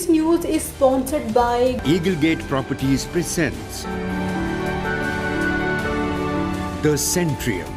This news is sponsored by Eaglegate Properties presents The Centrium,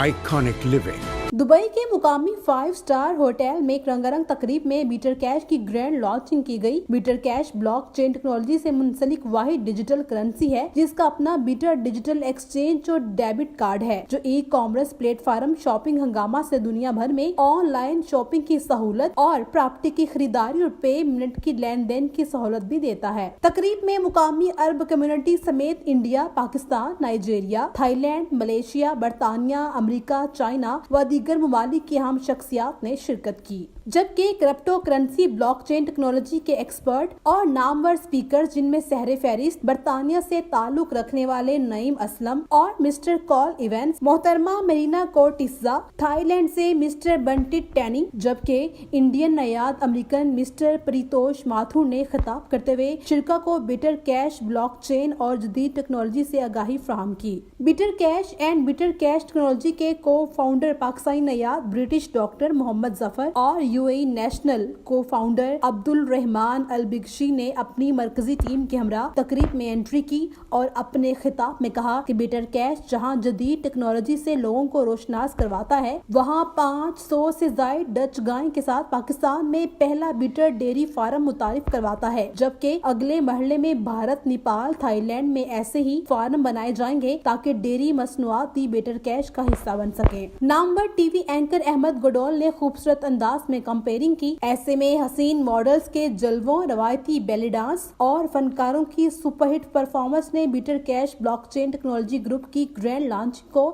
Iconic Living. Dubai के मुकामी 5 star hotel में एक रंगारंग तकरीब में बीटर कैश की ग्रैंड लॉन्चिंग की गई। बीटर कैश ब्लॉकचेन टेक्नोलॉजी से मुंसलिक वाहिद डिजिटल करेंसी है जिसका अपना बीटर डिजिटल एक्सचेंज और डेबिट कार्ड है, जो ई कॉमर्स प्लेटफॉर्म शॉपिंग हंगामा से दुनिया भर में ऑनलाइन शॉपिंग की सहूलत और प्रॉपर्टी की खरीदारी और पे मिनट की लेन देन की सहूलत भी देता है। तकरीब में मुकामी अरब कम्युनिटी समेत India, Pakistan, Nigeria, Thailand, Malaysia, बरतानिया, अमेरिका, चाइना व दीगर ममालिक की अहम शख्सियात ने शिरकत की, जबकि क्रिप्टो करेंसी ब्लॉकचेन टेक्नोलॉजी के एक्सपर्ट और नामवर स्पीकर जिनमें सहरे फहरिस्त बरतानिया से ताल्लुक रखने वाले नईम असलम और मिस्टर कॉल इवेंट्स, मोहतरमा मेरीना कोर्टिजा, थाईलैंड से मिस्टर बंटी टैनी, जबकि इंडियन नयाद अमेरिकन मिस्टर परितोष माथुर ने खिताब करते हुए शिरका को बीटर कैश ब्लॉकचेन और जदीद टेक्नोलॉजी से आगाही फराहम की। Better cash and better cash technology के को फाउंडर पाकिस्तानी नयाद ब्रिटिश डॉक्टर मोहम्मद जफर और यूएई नेशनल को फाउंडर अब्दुल रहमान अल बिगशी ने अपनी मरकजी टीम के हमरा तकरीब में एंट्री की और अपने खिताब में कहा कि बीटर कैश जहां जदीद टेक्नोलॉजी से लोगों को रोशनास करवाता है, वहां 500 से ज्यादा डच गाय के साथ पाकिस्तान में पहला बीटर डेयरी फार्म मुतारिफ करवाता है, जबकि अगले मरहले में भारत, नेपाल, थाईलैंड में ऐसे ही फार्म बनाए जाएंगे ताकि डेयरी मसनूआत भी बीटर कैश का हिस्सा बन सके। नामवर टीवी एंकर अहमद गोडोल ने खूबसूरत अंदाज में कंपेयरिंग की। ऐसे में हसीन मॉडल्स के जलवों, रवायती बेली डांस और फनकारों की सुपरहिट परफॉर्मेंस ने Beater cash blockchain technology group की ग्रैंड लॉन्च को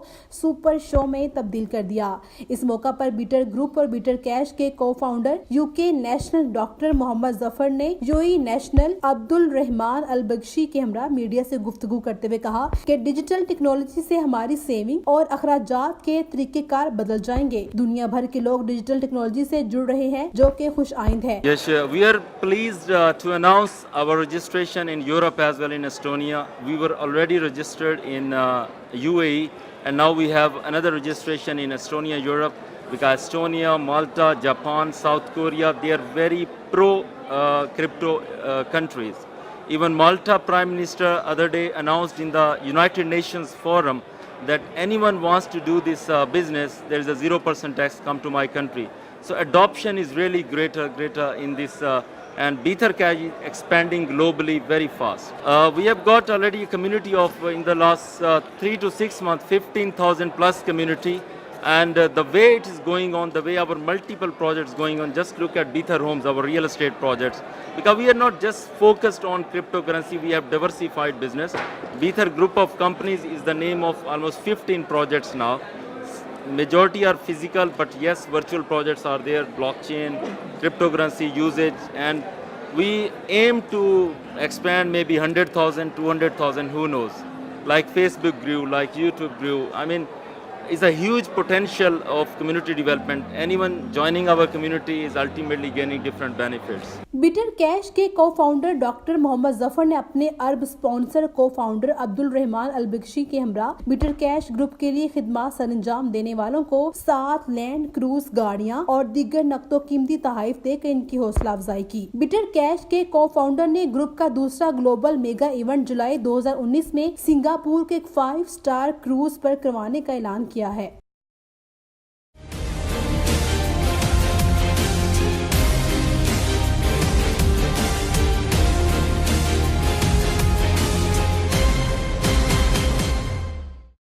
सुपर शो में तब्दील कर दिया। इस मौका पर बीटर ग्रुप और बीटर कैश के को founder UK national doctor Mohammad Zafar ने UAE national Abdul Rahman Al Bigshi के हमरा मीडिया से गुफ्तगू करते हुए कहा कि डिजिटल टेक्नोलॉजी से हमारी सेविंग और अखराजात के तरीकेकार बदल जाएंगे। दुनिया भर के लोग डिजिटल टेक्नोलॉजी से जुड़ रहे हैं, जो कि खुश आइंद है। Yes, we are pleased to announce our registration in Europe as well in Estonia. We were already registered in UAE, and now we have another registration in Estonia, Europe, because Estonia, Malta, Japan, South Korea, they are very pro crypto countries. Even Malta Prime Minister other day announced in the United Nations Forum that anyone wants to do this business, there is a 0% tax come to my country. So adoption is really greater in this, and Bether Cash is expanding globally very fast. We have got already a community of, in the last 3 to 6 months, 15,000 plus community. And the way it is going on, the way our multiple projects going on, just look at Bether Homes, our real estate projects. Because we are not just focused on cryptocurrency, we have diversified business. Bether Group of Companies is the name of almost 15 projects now. Majority are physical, but yes, virtual projects are there, blockchain, cryptocurrency usage, and we aim to expand maybe 100,000, 200,000, who knows. Like Facebook grew, like YouTube grew. I mean, it's a huge potential of community development. Anyone joining our community is ultimately gaining different benefits. Beater cash के को founder doctor Mohammad Zafar ने अपने अरब sponsor co founder Abdul Rahman Al Bigshi के हमरा beater cash group के लिए खिदमत सरंजाम देने वालों को 7 लैंड क्रूज गाड़ियां और दीगर नकदो कीमती तोहफे देकर इनकी हौसला अफजाई की। बीटर कैश के को फाउंडर ने ग्रुप का दूसरा ग्लोबल मेगा इवेंट जुलाई 2019 में सिंगापुर के एक 5 स्टार क्रूज पर करवाने का ऐलान किया है।